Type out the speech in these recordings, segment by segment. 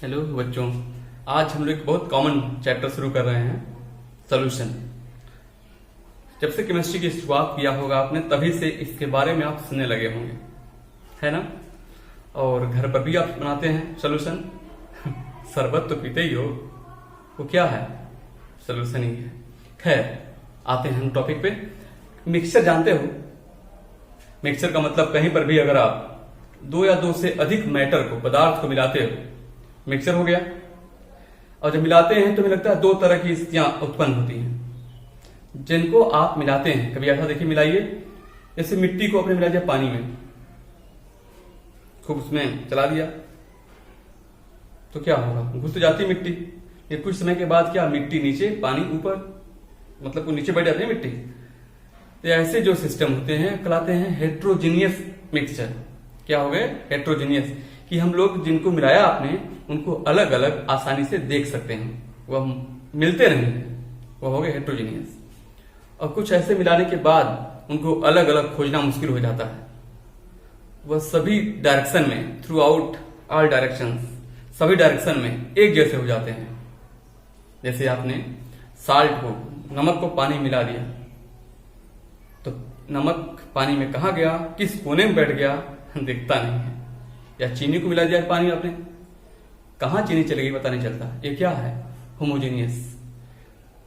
Hello बच्चों, आज हम लोग एक बहुत कॉमन चैप्टर शुरू कर रहे हैं, सॉल्यूशन। जब से केमिस्ट्री की शुरुआत किया होगा आपने, तभी से इसके बारे में आप सुनने लगे होंगे, है ना। और घर पर भी आप बनाते हैं सॉल्यूशन। शरबत तो पीते ही हो, वो क्या है? सॉल्यूशन ही है। खैर, आते हैं हम टॉपिक पे। मिक्सचर जानते हो? मिक्सचर का मतलब कहीं पर भी अगर आप दो या दो से अधिक मैटर को, पदार्थ को मिलाते हो, मिक्सचर हो गया। और जब मिलाते हैं तो मुझे लगता है दो तरह की स्थितियां उत्पन्न होती हैं जिनको आप मिलाते हैं। कभी ऐसा देखिए, मिलाइए, जैसे मिट्टी को आपने मिला दिया पानी में, खूब उसमें चला दिया तो क्या होगा? घुस तो जाती मिट्टी, ये कुछ समय के बाद क्या, मिट्टी नीचे पानी ऊपर, मतलब वो नीचे बैठ जाती है मिट्टी। तो ऐसे जो सिस्टम होते हैं कहलाते हैं हेट्रोजीनियस मिक्सचर। क्या हो गए? हेट्रोजीनियस, कि हम लोग जिनको मिलाया आपने उनको अलग अलग आसानी से देख सकते हैं, वह मिलते नहीं हैं, वो हो गए हेट्रोजीनियस। और कुछ ऐसे मिलाने के बाद उनको अलग अलग खोजना मुश्किल हो जाता है। वह सभी डायरेक्शन में, थ्रू आउट ऑल डायरेक्शंस, सभी डायरेक्शन में एक जैसे हो जाते हैं। जैसे आपने साल्ट को, नमक को पानी मिला दिया, तो नमक पानी में कहा गया, किस कोने में बैठ गया दिखता नहीं है। या चीनी को मिला दिया पानी आपने, कहां चीनी चली गई पता नहीं चलता। ये क्या है? Homogeneous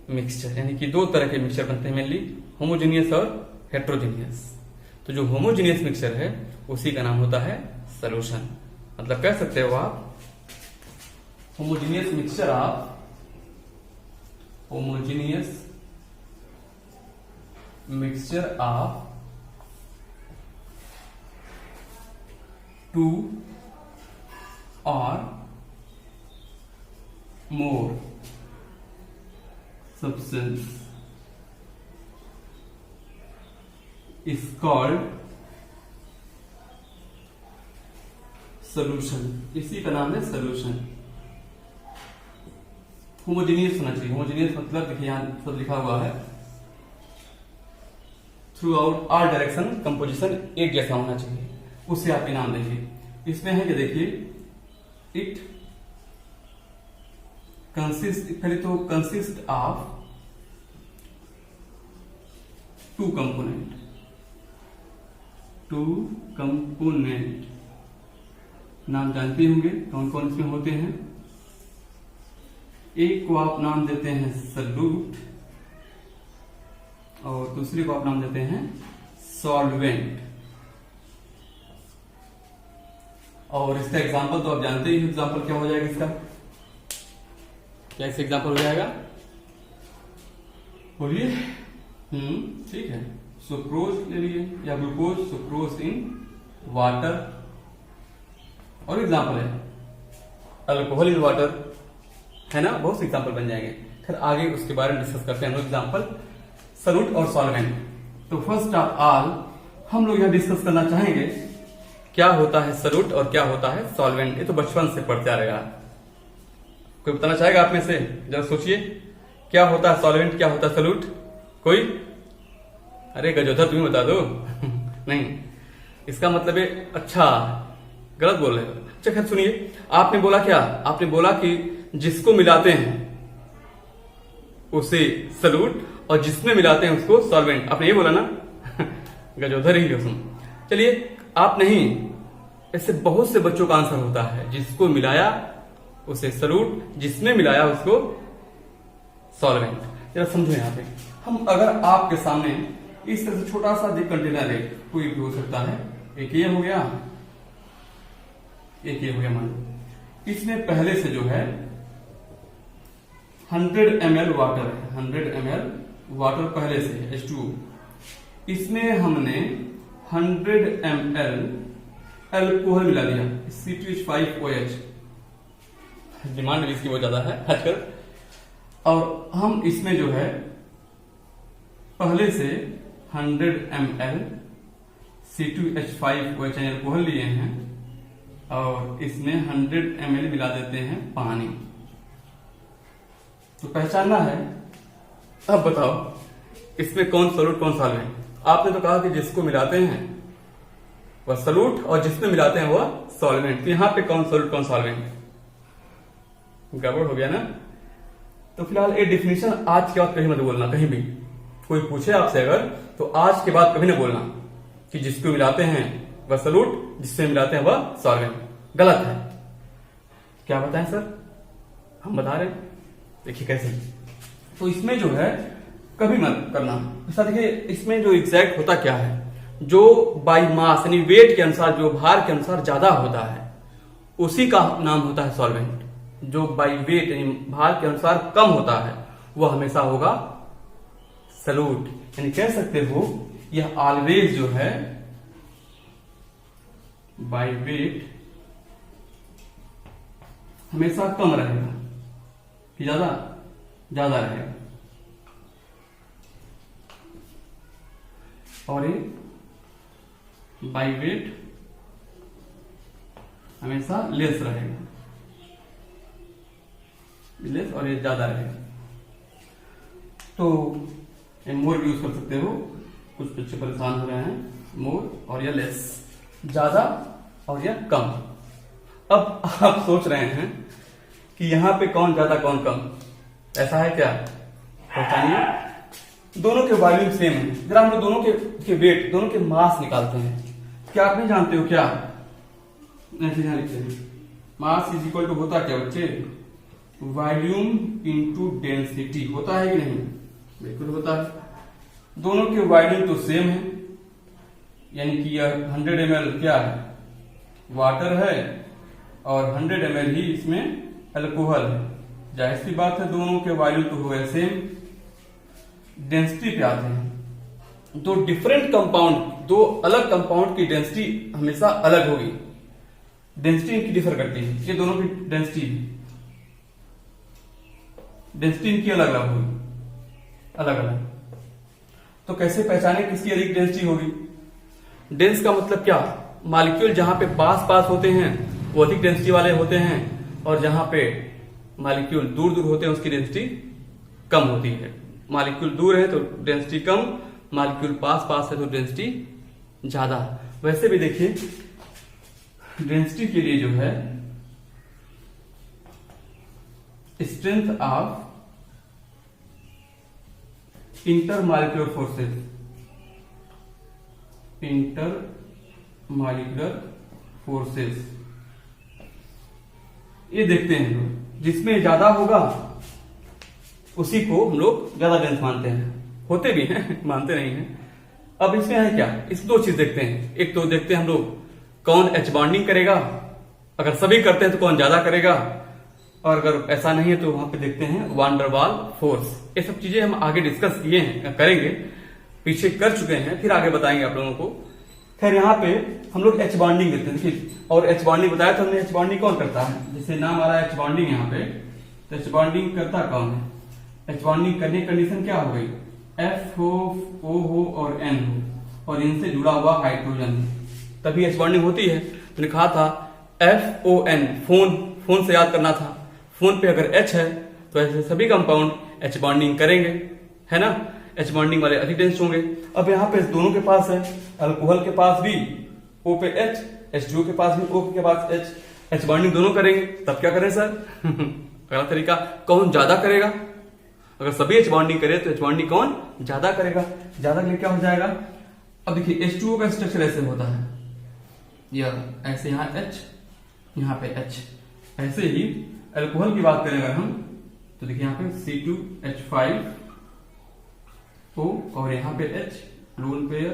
mixture. यानी कि दो तरह के मिक्सचर बनते हैं मेनली, होमोजेनियस और हेट्रोजेनियस। तो जो होमोजेनियस मिक्सचर है उसी का नाम होता है सॉल्यूशन। मतलब कह सकते हो आप, homogeneous mixture of, homogeneous mixture of two और more substance is called solution। इसी का नाम है सॉल्यूशन। होमोजेनियस होना चाहिए। होमोजेनियस मतलब देखिए यहां सब लिखा हुआ है, through out all direction composition एक जैसा होना चाहिए, उससे आप इनाम देखिए। इसमें है कि देखिए, इट कंसिस्ट, पहले तो consist of two component, two component नाम जानते होंगे कौन कौन इसमें होते हैं। एक को आप नाम देते हैं सॉल्यूट और दूसरे को आप नाम देते हैं सॉल्वेंट। और इसका एग्जांपल तो आप जानते ही, एग्जांपल क्या हो जाएगा इसका? क्या इसका एग्जांपल हो जाएगा? बोलिए। ठीक है, सुक्रोज ले लिए या ग्लूकोज, सुक्रोज इन वाटर। और एग्जांपल है अल्कोहल इन वाटर, है ना। बहुत से एग्जांपल बन जाएंगे। फिर आगे उसके बारे में डिस्कस करते हैं एग्जांपल सॉल्यूट और सॉल्वेंट। तो फर्स्ट ऑफ ऑल हम लोग यहां डिस्कस करना चाहेंगे क्या होता है सॉल्यूट और क्या होता है सॉल्वेंट। ये तो बचपन से पढ़ते आ रहेगा। कोई बताना चाहेगा आप में से? जरा सोचिए, क्या होता है सॉल्वेंट, क्या होता है सॉल्यूट? कोई? अरे गजोधर तुम्हें बता दो। नहीं, इसका मतलब है, अच्छा गलत बोल रहे हो। अच्छा खैर सुनिए, आपने बोला क्या? आपने बोला कि जिसको मिलाते हैं उसे सॉल्यूट और जिसमें मिलाते हैं उसको सॉल्वेंट। आपने ये बोला ना। गजोधर ही हो तुम। चलिए, आप नहीं, ऐसे बहुत से बच्चों का आंसर होता है, जिसको मिलाया उसे सॉल्यूट, जिसमें मिलाया उसको सॉल्वेंट। जरा समझो यहां पे, हम अगर आपके सामने इस तरह से छोटा सा जो कंटेनर है, कोई भी हो सकता है, एक ये हो गया, एक ये हो गया, मान लो इसमें पहले से जो है 100 ml वाटर है, 100 ml वाटर पहले से H2O। इसमें हमने 100 ml अल्कोहल मिला दिया, C2H5OH। डिमांड इसकी बहुत ज्यादा है आजकल। और हम इसमें जो है पहले से 100 ml C2H5OH अल्कोहल लिए हैं और इसमें 100 ml मिला देते हैं पानी। तो पहचानना है। अब बताओ इसमें कौन सॉल्यूट कौन सॉल्वेंट? आपने तो कहा कि जिसको मिलाते हैं वह सॉल्यूट और जिसमें मिलाते हैं वह सॉल्वेंट। तो यहां पे कौन सॉल्यूट कौन सॉल्वेंट? गड़बड़ हो गया ना। तो फिलहाल ये डिफिनेशन आज के बाद कहीं मत बोलना, कहीं भी कोई पूछे आपसे अगर, तो आज के बाद कभी ना बोलना कि जिसको मिलाते हैं वह सॉल्यूट, जिससे मिलाते हैं वह सॉल्वेंट। गलत है। क्या बताएं सर? हम बता रहे हैं, देखिए कैसे। तो इसमें जो है कभी मत करना ऐसा। देखिए इसमें जो एग्जैक्ट होता क्या है, जो बाई मास यानी वेट के अनुसार, जो भार के अनुसार ज्यादा होता है उसी का नाम होता है सॉल्वेंट। जो बाई वेट यानी भार के अनुसार कम होता है वह हमेशा होगा सॉल्यूट। यानी कह सकते हो यह ऑलवेज जो है बाई वेट हमेशा कम रहेगा कि ज्यादा रहेगा, और ये बाई वेट हमेशा लेस रहेगा, लेस, और ये ज्यादा रहेगा। तो ये मोर यूज कर सकते हो, कुछ बच्चे परेशान हो रहे हैं। मोर और यह लेस, ज्यादा और यह कम। अब आप सोच रहे हैं कि यहां पे कौन ज्यादा कौन कम, ऐसा है क्या? पहचानिए। दोनों के वॉल्यूम सेम है। जरा हम लोग दोनों के वेट, दोनों के मास निकालते हैं। क्या आप नहीं जानते हो क्या? यहां लिखते हैं मास इज इक्वल टू होता क्या बच्चे? Volume into density. होता है कि नहीं? बिल्कुल होता है। दोनों के वॉल्यूम तो सेम है, यानी कि यह 100 ml क्या है? वाटर है, और 100 ml ही इसमें अल्कोहल है। जाहिर सी बात है दोनों के वॉल्यूम तो हो गए सेम। डेंसिटी पे आते हैं। दो डिफरेंट कंपाउंड, दो अलग कंपाउंड की डेंसिटी हमेशा अलग होगी। डेंसिटी इनकी डिफर करती है। ये दोनों की डेंसिटी इनकी अलग अलग होगी, अलग अलग। तो कैसे पहचाने किसकी अधिक डेंसिटी होगी? डेंस का मतलब क्या? मॉलिक्यूल जहां पे पास पास होते हैं वो अधिक डेंसिटी वाले होते हैं, और जहां पे मॉलिक्यूल दूर दूर होते हैं उसकी डेंसिटी कम होती है। मॉलिक्यूल दूर है तो डेंसिटी कम, मॉलिक्यूल पास पास है तो डेंसिटी ज्यादा। वैसे भी देखिए डेंसिटी के लिए जो है स्ट्रेंथ ऑफ इंटरमॉलिक्यूलर फोर्सेस, ये देखते हैं लोग। जिसमें ज्यादा होगा उसी को हम लोग ज्यादा डेंस मानते हैं, होते भी हैं मानते नहीं हैं। अब इसमें है क्या? इस दो चीज देखते हैं। एक तो देखते हैं हम लोग कौन एच बॉन्डिंग करेगा, अगर सभी करते हैं तो कौन ज्यादा करेगा, और अगर ऐसा नहीं है तो वहां पे देखते हैं वान डर वाल फोर्स। ये सब चीजें हम आगे डिस्कस किए हैं, करेंगे, पीछे कर चुके हैं, फिर आगे बताएंगे आप लोगों को। खैर यहाँ पे हम लोग एच बॉन्डिंग देते हैं। देखिए, और एच बॉन्डिंग बताया था हमने। एच बॉन्डिंग कौन करता है? जैसे नाम आ रहा है एच बॉन्डिंग यहाँ पे, तो एच बॉन्डिंग करता कौन है? एच बॉन्डिंग करने की कंडीशन क्या हो गई? एफ हो, ओ हो और एन हो, और इनसे जुड़ा हुआ हाइड्रोजन, तभी एच बॉन्डिंग होती है। मैंने कहा था एफ ओ एन, फोन से याद करना था। फोन पे अगर एच है तो ऐसे सभी कंपाउंड एच बॉन्डिंग करेंगे, है ना? एच बॉन्डिंग वाले अधिक डेंस होंगे। अब यहाँ पे दोनों के पास है, अल्कोहल के पास भी O पे H, H2O के पास भी O के पास H, एच बॉन्डिंग दोनों करेंगे। तब क्या करें सर? पहला तरीका, कौन ज्यादा करेगा? अगर सभी एच बॉन्डिंग करे तो एच बॉन्डिंग कौन ज्यादा करेगा? ज्यादा के लिए क्या हो जाएगा? अब देखिए H2O का स्ट्रक्चर ऐसे होता है, यह ऐसे, यहाँ H, यहाँ पे H। ऐसे ही अल्कोहल की बात करें अगर हम, तो देखिए यहाँ पे C2H5O, और यहाँ पे H, लोन पेयर।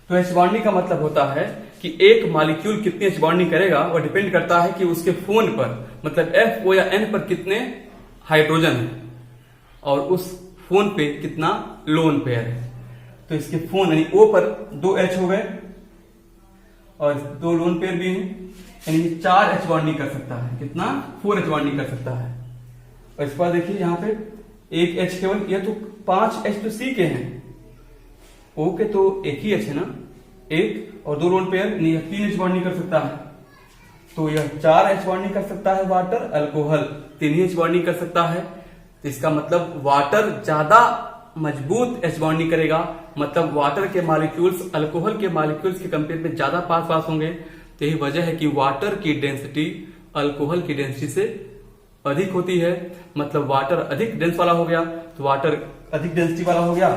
तो एच बॉन्डिंग का मतलब होता है कि एक मॉलिक्यूल कितनी एच बॉन्डिंग करेगा वो डिपेंड करता है कि उसके फोन पर, मतलब F, O या N पर कितने हाइड्रोजन है, और उस फोन पे कितना लोन पेयर है। तो इसके फोन यानी O पर 2 H हो गए और 2 लोन पेयर भी हैं, यानी 4 एच बॉन्डिंग कर सकता है। कितना? 4 एच बॉन्डिंग कर सकता है। और इस पर देखिए यहाँ पे एक एच केवल, यह तो 5 एच तो सी के हैं, ओ के तो एक ही एच है ना, एक, और 2 लोन पेयर, नहीं 3 एच बॉन्डिंग कर सकता है। तो यह 4 एच बॉन्डिंग कर सकता है वाटर, अल्कोहल 3 ही एच बॉन्डिंग कर सकता है। तो इसका मतलब वाटर ज्यादा मजबूत एच बॉन्डिंग करेगा, मतलब वाटर के मॉलिक्यूल्स अल्कोहल के मॉलिक्यूल्स के कंपेयर में ज्यादा पास पास होंगे। तो यही वजह है कि वाटर की डेंसिटी अल्कोहल की डेंसिटी से अधिक होती है, मतलब वाटर अधिक डेंस वाला हो गया, तो वाटर अधिक डेंसिटी वाला हो गया,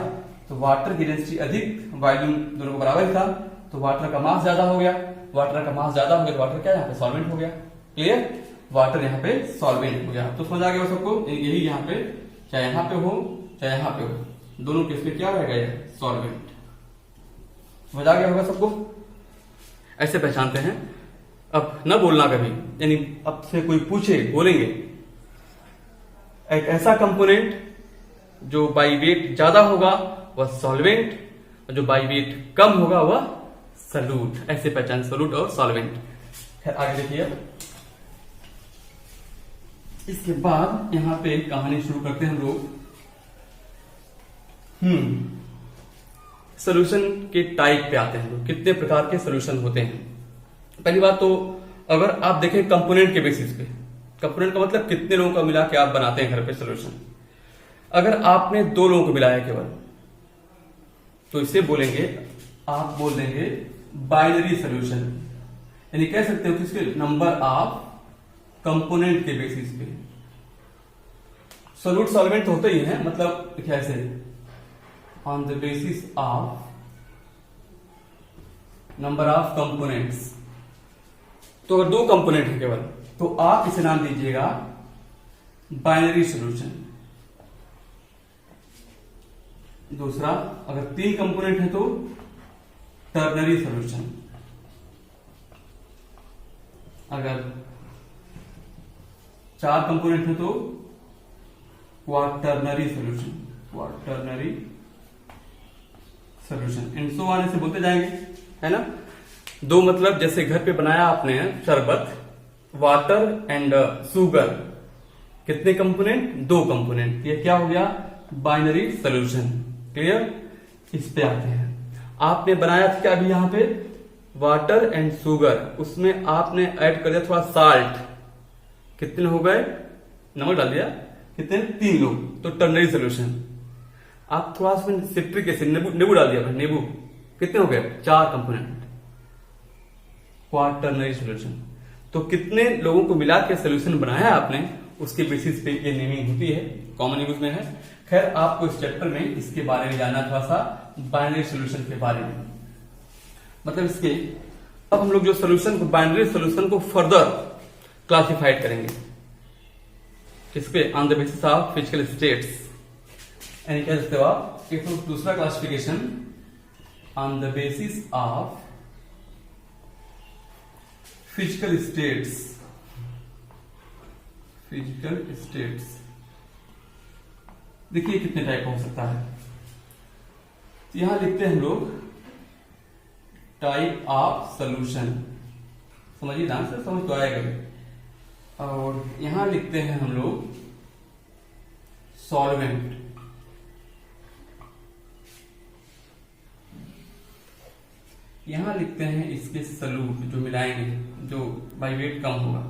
तो वाटर की डेंसिटी अधिक, वॉल्यूम दोनों को बराबर ही था, तो वाटर का मास ज्यादा हो गया, वाटर का मास ज्यादा हो गया तो वाटर क्या यहाँ पे सॉल्वेंट हो गया। क्लियर, वाटर यहाँ पे सॉल्वेंट हो गया। तो समझ आ गया सबको, यही यहाँ पे चाहे यहाँ पे हो चाहे यहाँ पे हो, दोनों केस में क्या रहेगा ये सॉल्वेंट। समझ आ गया होगा सबको, ऐसे पहचानते हैं। अब न बोलना कभी, यानी अब से कोई पूछे बोलेंगे एक ऐसा कंपोनेंट जो बाई वेट ज्यादा होगा वह सॉल्वेंट, और जो बाई वेट कम होगा वह सॉल्यूट। ऐसे पहचान सॉल्यूट और सॉल्वेंट। खैर आगे देखिए, इसके बाद यहां पे कहानी शुरू करते हैं हम लोग। सोल्यूशन के टाइप पे आते हैं, कितने प्रकार के सोल्यूशन होते हैं। पहली बात तो अगर आप देखें कंपोनेंट के बेसिस पे, कंपोनेंट का मतलब कितने लोगों का मिला के आप बनाते हैं घर पे सोल्यूशन। अगर आपने 2 लोगों को मिलाया केवल, तो इसे बोलेंगे, आप बोल देंगे बाइनरी सोल्यूशन, यानी कह सकते हो किसके नंबर ऑफ कंपोनेंट के बेसिस पे। सोल्यूट सॉल्वेंट होते ही है, मतलब कैसे on the basis of number of components. तो अगर 2 कंपोनेंट है केवल, तो आप इसे नाम दीजिएगा बाइनरी सॉल्यूशन। दूसरा, अगर 3 कंपोनेंट है तो टर्नरी सॉल्यूशन। अगर 4 कंपोनेंट है तो quaternary solution, quaternary solution. And so आने से बोलते जाएंगे, है ना। 2 मतलब जैसे घर पे बनाया आपने शरबत, वाटर एंड शुगर, कितने कंपोनेंट 2 कंपोनेंट, ये क्या हो गया बाइनरी सॉल्यूशन। क्लियर, इस पे आते हैं। आपने बनाया था क्या अभी यहां पे वाटर एंड शुगर, उसमें आपने ऐड कर दिया थोड़ा साल्ट, कितने हो गए, नमक डाल दिया, कितने 3 लोग, तो टर्नरी सॉल्यूशन। आप थोड़ा सा सिट्रिक एसिड नींबू डाल दिया, नींबू, कितने हो गए 4 कंपोनेंट, क्वाटर्नरी सॉल्यूशन। तो कितने लोगों को मिला के सोल्यूशन बनाया आपने, उसके बेसिस पे ये नेमिंग होती है, कॉमन यूज में है। खैर आपको इस चैप्टर में इसके बारे में जानना थोड़ा सा, बाइनरी सॉल्यूशन के बारे में, मतलब इसके अब हम लोग जो सॉल्यूशन को बाइनरी सॉल्यूशन को फर्दर क्लासिफाइड करेंगे, किसपे on the basis of physical states, यानी कह सकते हो आप एक तो दूसरा classification on the basis of physical states, physical states. देखिए कितने टाइप हो सकता है, यहां लिखते हैं हम लोग टाइप ऑफ सॉल्यूशन, समझिए ध्यान से, समझ तो आएगा। और यहां लिखते हैं हम लोग सॉल्वेंट, यहां लिखते हैं इसके सॉल्यूट, जो मिलाएंगे, जो बाई वेट कम होगा,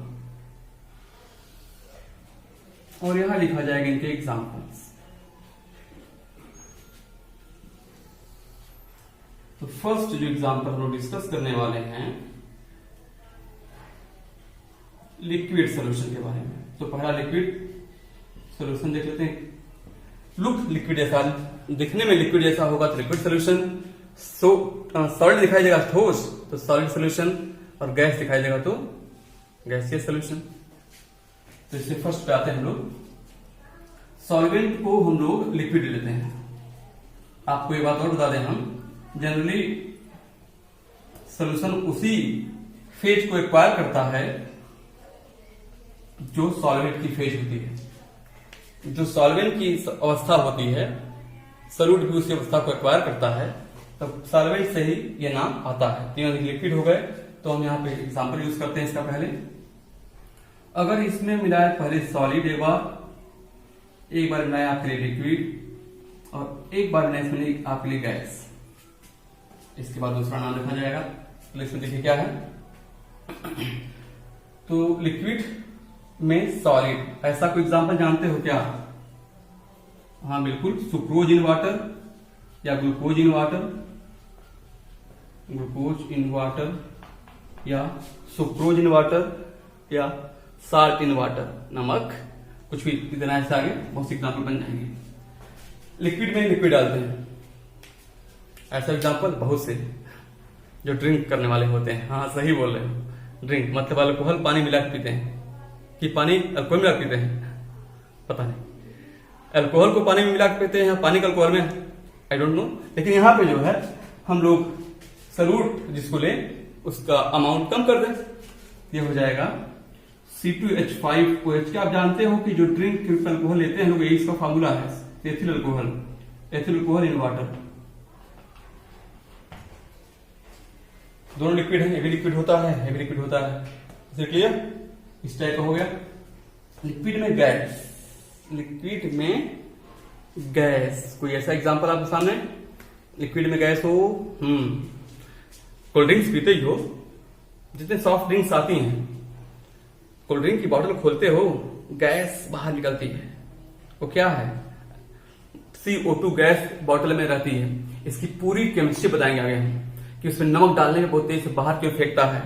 और यहां लिखा जाएगा इनके एग्जाम्पल्स। तो फर्स्ट जो एग्जाम्पल हम लोग डिस्कस करने वाले हैं लिक्विड सॉल्यूशन के बारे में। तो पहला लिक्विड सॉल्यूशन देख लेते हैं। लुक लिक्विड जैसा, दिखने में लिक्विड जैसा होगा तो लिक्विड सॉल्यूशन, सॉलिड दिखाई देगा ठोस तो सॉलिड सॉल्यूशन, और गैस दिखाई देगा तो गैसीय सॉल्यूशन। तो इससे फर्स्ट पे आते हैं हम लोग, सॉल्वेंट को हम लोग लिक्विड लेते हैं। आपको एक बात और बता दें, हम जनरली सॉल्यूशन उसी फेज को एक्वायर करता है जो सॉल्वेंट की फेज होती है। जो सॉल्वेंट की अवस्था होती है, सॉल्यूट भी उसी अवस्था को एक्वायर करता है, तब सॉल्वेंट से ही ये नाम आता है। तीनों लिक्विड हो गए, तो हम यहाँ पे एग्जाम्पल यूज करते हैं इसका। पहले अगर इसमें मिलाए पहले सॉलिड एक बार मिलाया आपके लिए लिक्विड, और एक बार मिलाया इसमें आपके लिए गैस, इसके बाद दूसरा नाम लिखा जाएगा। तो इसमें देखिए क्या है, तो लिक्विड में सॉलिड, ऐसा कोई एग्जांपल जानते हो क्या? हाँ बिल्कुल, सुक्रोज इन वाटर या glucose in water, glucose in water या सुक्रोज इन वाटर या साल्ट इन वाटर, नमक कुछ भी देना है, इससे आगे बहुत से एग्जाम्पल बन जाएंगे। लिक्विड में लिक्विड डालते हैं, ऐसा एग्जाम्पल बहुत से जो ड्रिंक करने वाले होते हैं। हाँ सही बोल रहे हो, ड्रिंक मतलब अल्कोहल पानी मिला के पीते हैं कि पानी अल्कोहल मिला के पीते हैं, पता नहीं। अल्कोहल को पानी में मिला के पीते हैं, पानी का अल्कोहल में, आई डोंट नो। लेकिन यहाँ पे जो है हम लोग सल्यूट जिसको लें उसका अमाउंट कम कर दें, ये हो जाएगा C2H5OH। क्या आप जानते हो कि जो ड्रिंक अल्कोहल लेते हैं लोग, यही इसका फार्मूला है, ethyl alcohol, ethyl alcohol in water. दोनों लिक्विड है, ये भी लिक्विड होता है, ये भी लिक्विड होता है, इसे क्लियर? इस टाइप का हो गया। लिक्विड में गैस, लिक्विड में गैस, कोई ऐसा एग्जांपल आपके सामने? लिक्विड में गैस हो, कोल्ड ड्रिंक्स पीते ही हो, जितने सॉफ्ट ड्रिंक्स आती हैं, कोल्ड ड्रिंक की बोतल खोलते हो, गैस बाहर निकलती है, वो क्या है? CO2 गैस बोतल में रहती है। इसकी पूरी केमिस्ट्री बताएंगे आगे हम, कि उसमें नमक डालने में बहुत तेज से बाहर क्यों फेंकता है,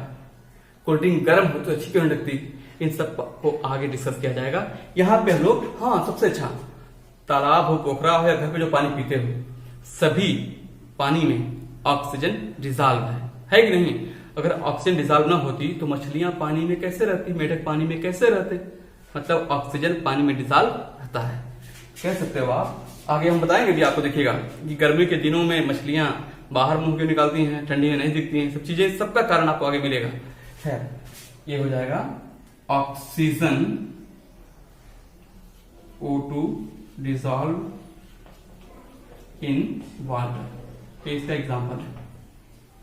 कोल्ड ड्रिंक गर्म हो तो अच्छी क्यों नहीं लगती, इन सब को आगे डिस्कस किया जाएगा। यहाँ पे हम लोग, हाँ सबसे अच्छा, तालाब हो, पोखरा हो या घर पे जो पानी पीते हो, सभी पानी में ऑक्सीजन डिजॉल्व है कि नहीं? अगर ऑक्सीजन डिजॉल्व ना होती तो मछलियां पानी में कैसे रहती, मेढक पानी में कैसे रहते? मतलब ऑक्सीजन पानी में डिजॉल्व रहता है, कह सकते हो आप। आगे हम बताएंगे भी आपको, देखिएगा कि गर्मी के दिनों में मछलियां बाहर मुंह क्यों निकालती हैं, ठंडी में नहीं दिखती हैं, सब चीजें, सबका कारण आपको आगे मिलेगा। खैर, ये हो जाएगा oxygen O2 dissolve in water, ये इसका एग्जाम्पल है।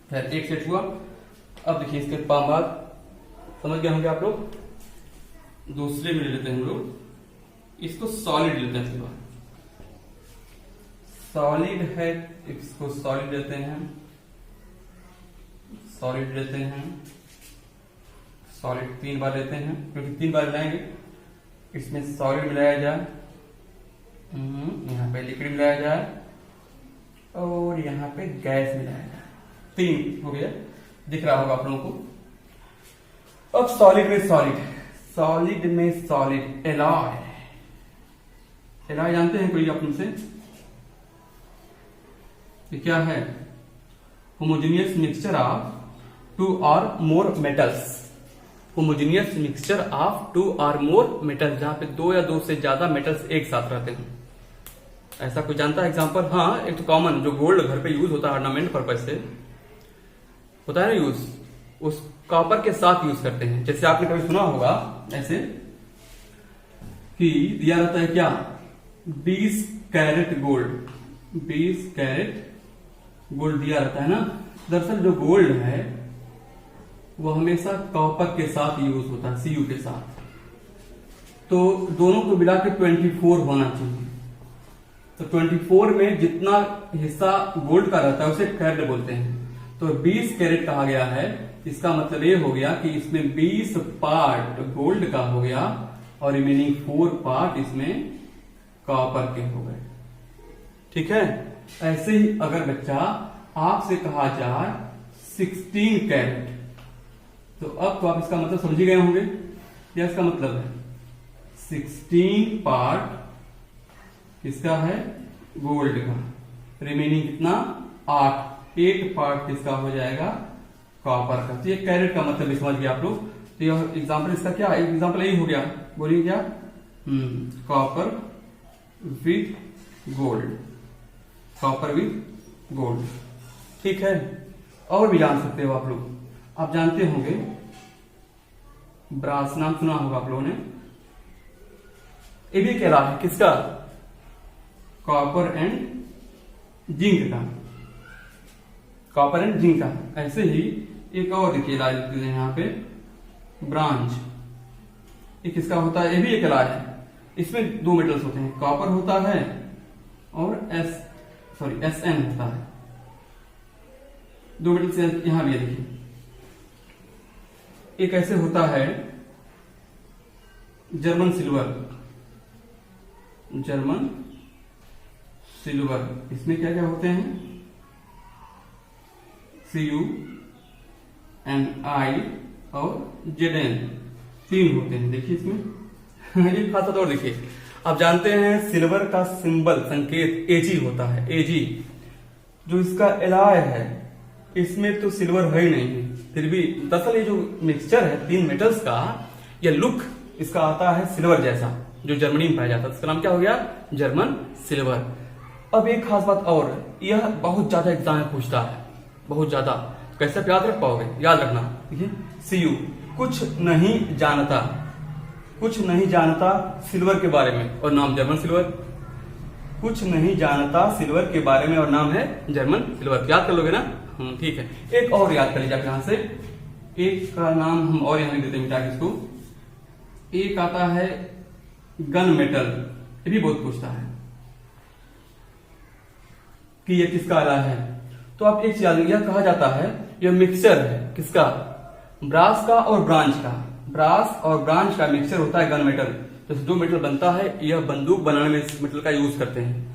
खैर, एक सेट हुआ। अब देखिए इसके बाद समझ गए होंगे आप लोग। दूसरे में ले लेते हैं हम लोग, इसको सॉलिड लेते हैं। इसके बाद सॉलिड है, इसको सॉलिड लेते हैं, सॉलिड लेते हैं, सॉलिड 3 बार लेते हैं, क्योंकि 3 बार मिलाएंगे। इसमें सॉलिड मिलाया जाए, यहाँ पे लिक्विड मिलाया जाए, और यहाँ पे गैस मिलाया जाए, 3 हो गया, दिख रहा होगा आप लोगों को। अब सॉलिड में सॉलिड, सॉलिड में सॉलिड, एलॉय, एलॉय जानते हैं कोई आप मुझसे? ये क्या है? होमोजेनियस मिक्सचर ऑफ 2 और मोर मेटल्स, होमोजेनियस मिक्सचर ऑफ 2 और मोर मेटल्स, जहां पे 2 या 2 से ज्यादा मेटल्स एक साथ रहते हैं। ऐसा कोई जानता है एग्जांपल? हाँ, एक तो कॉमन जो गोल्ड घर पे यूज होता है ऑर्नामेंट पर्पज से होता है ना यूज, उस कॉपर के साथ यूज करते हैं। जैसे आपने कभी सुना होगा ऐसे कि दिया रहता है क्या, 20 कैरेट गोल्ड, 20 कैरेट गोल्ड दिया रहता है ना। दरअसल जो गोल्ड है वो हमेशा कॉपर के साथ यूज होता है, Cu के साथ, तो दोनों को मिला के 24 होना चाहिए। तो 24 में जितना हिस्सा गोल्ड का रहता है उसे कैरेट बोलते हैं। तो 20 कैरेट कहा गया है, इसका मतलब ये हो गया कि इसमें 20 पार्ट गोल्ड का हो गया और रिमेनिंग 4 पार्ट इसमें कॉपर के हो गए। ठीक है, ऐसे ही अगर बच्चा आपसे कहा जाए 16 कैरेट, तो अब तो आप इसका मतलब समझ ही गए होंगे क्या इसका मतलब है। 16 पार्ट किसका है, गोल्ड का, रिमेनिंग कितना, 8 पार्ट किसका हो जाएगा, कॉपर का। तो ये कैरेट का मतलब भी समझ गया आप लोग। तो यह एग्जाम्पल इसका क्या, एग्जाम्पल यही हो गया, बोलिए क्या, copper with gold, copper with gold. ठीक है, और भी जान सकते हो आप लोग। आप जानते होंगे ब्रास, नाम सुना होगा आप लोगों ने, ये भी क्या है किसका, कॉपर एंड जिंक का, कॉपर एंड जिंक का। ऐसे ही एक और देखिए इलाज लिखते हैं यहाँ पे, ब्रांच, ये किसका होता है, ये भी एक इलाज है। इसमें 2 मेटल्स होते हैं, कॉपर होता है और SN होता है, 2 मेटल्स यहां भी है। देखिए एक ऐसे होता है जर्मन सिल्वर, जर्मन सिल्वर, इसमें क्या क्या होते हैं, CuNi और Zn, 3 होते हैं। देखिए इसमें एक खास बात और देखिए, आप जानते हैं सिल्वर का सिंबल संकेत एजी होता है। एजी जो इसका एलॉय है, इसमें तो सिल्वर है ही नहीं है, फिर भी दरअसल ये जो मिक्सचर है तीन मेटल्स का, यह लुक इसका आता है सिल्वर जैसा, जो जर्मनी में पाया जाता है। इसका नाम क्या हो गया? German silver. अब एक खास बात और, यह बहुत ज्यादा एग्जाम में पूछता है, बहुत ज्यादा। कैसे आप याद रख पाओगे? याद रखना, देखिए सीयू, कुछ नहीं जानता, कुछ नहीं जानता सिल्वर के बारे में और नाम जर्मन सिल्वर। कुछ नहीं जानता सिल्वर के बारे में और नाम है जर्मन सिल्वर। याद कर लोगे ना? ठीक है। एक और याद कर लीजिए यहां से, एक का नाम हम और यहां लिख देते हैं मिटा के इसको। एक आता है गन मेटल, ये भी बहुत पूछता है कि ये किसका आला है। तो आप एक चीज याद, यह कहा जाता है यह मिक्सचर है किसका? ब्रास का और ब्रांच का। ब्रास और ब्रांच का मिक्सचर होता है गन मेटल। जैसे जो मेटल बनता है, यह बंदूक बनाने में इस मेटल का यूज करते हैं।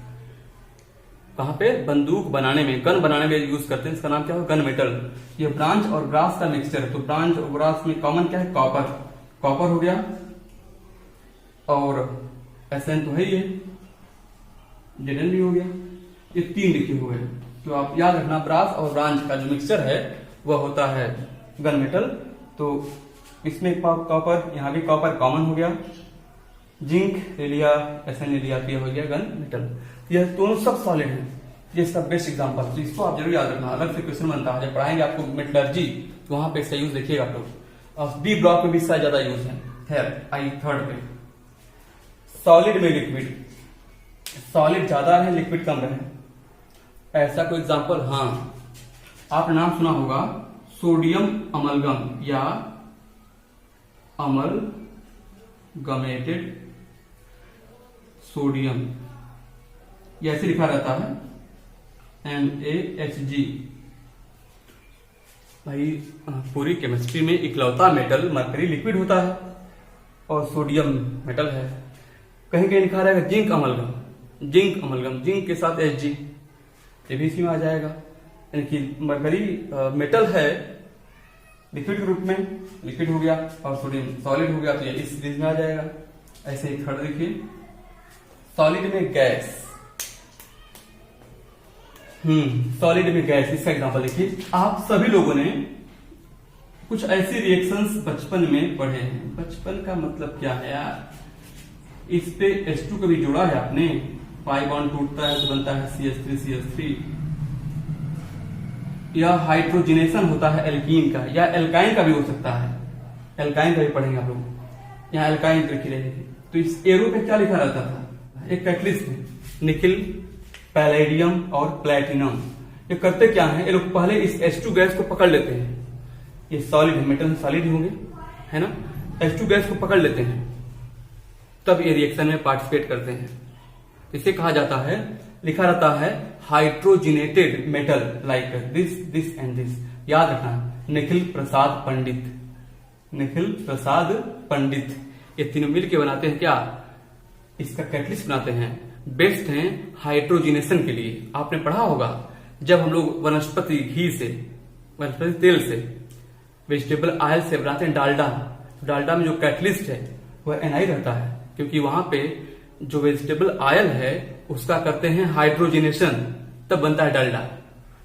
कहां पे? बंदूक बनाने में, गन बनाने में यूज करते हैं। इसका नाम क्या है? Gun metal. यह ब्रांच और ब्रास का मिक्सचर है। तो ब्रांच और ब्रास में कॉमन क्या है? कॉपर। कॉपर हो गया, और SN तो है ही है, Zn भी हो गया। ये तीन लिखे हुए हैं। तो आप याद रखना, ब्रास और ब्रांच का जो मिक्सचर है वह होता है गन मेटल। तो इसमें कॉपर, यहां भी कॉपर कॉमन हो गया। जिंक ले लिया, SN ले लिया, तो यह हो गया गन मेटल। यह दोनों सब सॉलिड है। ये इसका बेस्ट एग्जांपल, तो इसको आप जरूर याद रखना। अलग से क्वेश्चन बनता है, जब पढ़ाएंगे आपको मेटलर्जी, तो वहां पे इसका यूज देखिएगा आप लोग। और बी ब्लॉक में भी इसका ज्यादा यूज है। खैर आई थर्ड पे, सॉलिड में लिक्विड। सॉलिड ज्यादा है, लिक्विड कम है, ऐसा कोई एग्जांपल? हाँ, आपने नाम सुना होगा सोडियम अमलगम या अमलगमेटेड सोडियम, ये ऐसे लिखा रहता है NaHG। भाई पूरी केमिस्ट्री में इकलौता मेटल मरकरी लिक्विड होता है और सोडियम मेटल है। कहीं कहीं लिखा रहेगा zinc amalgam, zinc amalgam, zinc के साथ Hg, ये भी इसी में आ जाएगा। यानी कि मरकरी मेटल है लिक्विड के रूप में, लिक्विड हो गया, और सोडियम सॉलिड हो गया, तो ये इस सीरीज में आ जाएगा। ऐसे ही थर्ड देखिए, सॉलिड में गैस। सॉलिड में गैस, इसका एग्जांपल देखिए। आप सभी लोगों ने कुछ ऐसी रिएक्शंस बचपन में पढ़े हैं। बचपन का मतलब क्या है यार? इस पे H2 कभी जोड़ा है आपने? पाई बॉन्ड टूटता है तो बनता है CH3CH3। या हाइड्रोजिनेशन होता है एल्कीन का, या एल्काइन का भी हो सकता है। एल्काइन का भी पढ़ेंगे आप लोग, यहाँ एल्काइन लिखी रहेगी। तो इस एरो पे क्या लिखा रहता था? एक कैटलिस्ट है, निकिल, पैलेडियम और प्लेटिनम। ये करते क्या है? ये लोग पहले इस H2 गैस को पकड़ लेते हैं। ये सॉलिड है, मेटल सॉलिड होंगे, है ना? H2 गैस को पकड़ लेते हैं, तब ये रिएक्शन में पार्टिसिपेट करते हैं। इसे कहा जाता है, लिखा रहता है hydrogenated metal like this and this. याद रखना, निखिल प्रसाद पंडित, निखिल प्रसाद पंडित, ये तीनों मिलके बनाते हैं क्या? इसका कैटलिस्ट बनाते हैं। बेस्ट हैं हाइड्रोजिनेशन के लिए। आपने पढ़ा होगा जब हम लोग वनस्पति घी से, वनस्पति तेल से, वेजिटेबल ऑयल से बनाते हैं डालडा, तो डालडा में जो कैटलिस्ट है वह NI रहता है, क्योंकि वहां पे जो वेजिटेबल ऑयल है उसका करते हैं हाइड्रोजिनेशन, तब बनता है डालडा।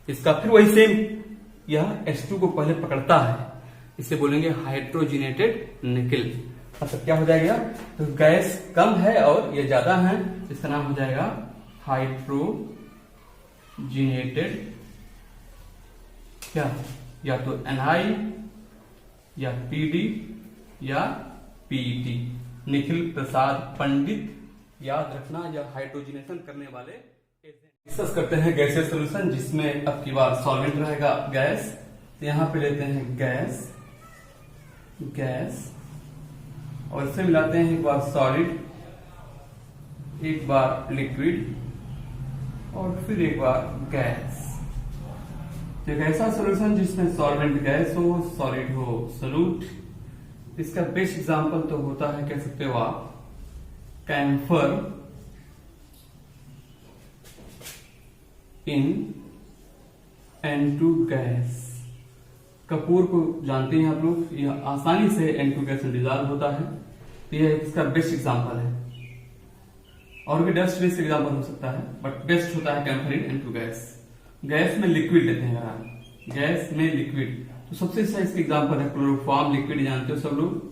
इसका फिर वही सेम, यह H2 को पहले पकड़ता है, इसे बोलेंगे हाइड्रोजिनेटेड निकिल। मतलब क्या हो जाएगा? तो गैस कम है और ये ज्यादा है, इसका नाम हो जाएगा हाइड्रोजिनेटेड क्या? या तो NI या PD या PET, निखिल प्रसाद पंडित। याद रखना, यह हाइड्रोजिनेशन करने वाले। डिस्कस करते हैं गैसेस सॉल्यूशन, जिसमें अब की बार सॉल्वेंट रहेगा गैस। तो यहां पे लेते हैं गैस, गैस, और इससे मिलाते हैं एक बार सॉलिड, एक बार लिक्विड, और फिर एक बार गैस। तो एक ऐसा सॉल्यूशन जिसमें सॉल्वेंट गैस हो, सॉलिड हो सोलूट। इसका बेस्ट एग्जांपल तो होता है, कह सकते हो आप, कैम्फर इन N2 गैस। कपूर को जानते हैं आप लोग, यह आसानी से N2 गैस में डिजॉल्व होता है। तो यह इसका बेस्ट एग्जाम्पल है। और भी डस्ट बेस्ट एग्जाम्पल हो सकता है, बट बेस्ट होता है कैम्फरिन N2 गैस। गैस में लिक्विड लेते हैं अगर आप, गैस में लिक्विड, तो सबसे अच्छा इसका एग्जाम्पल है क्लोरोफॉर्म लिक्विड, जानते हो सब लोग।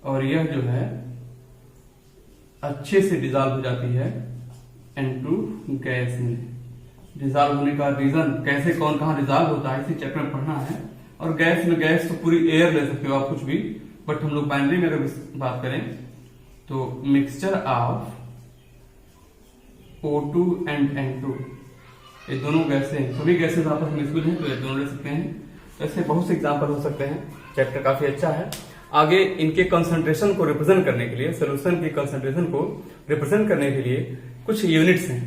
और यह जो है अच्छे से डिजॉल्व हो जाती है N2 गैस में। डिजॉल्व होने का रीजन, कैसे कौन कहाँ डिजॉल्व होता है, इसी चैप्टर में पढ़ना है। और गैस में, गैस तो पूरी एयर ले सकते हो आप कुछ भी, बट हम लोग बाइनरी में अगर बात करें तो mixture of O2 and N2, ये दोनों गैसें, सभी गैसें आपस में मिसबुल हैं, तो ये दोनों ले सकते हैं। तो ऐसे बहुत से एग्जाम्पल हो सकते हैं। चैप्टर काफी अच्छा है। आगे इनके कंसंट्रेशन को रिप्रेजेंट करने के लिए, सोल्यूशन की कंसंट्रेशन को रिप्रेजेंट करने के लिए कुछ यूनिट्स हैं,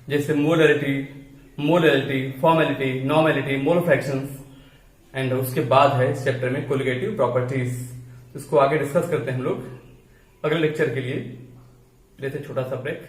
जैसे molarity, formality, normality, mole fractions, and उसके बाद है इस चैप्टर में कोलिगेटिव प्रॉपर्टीज। इसको आगे डिस्कस करते हैं हम लोग अगले लेक्चर के लिए। लेते छोटा सा ब्रेक।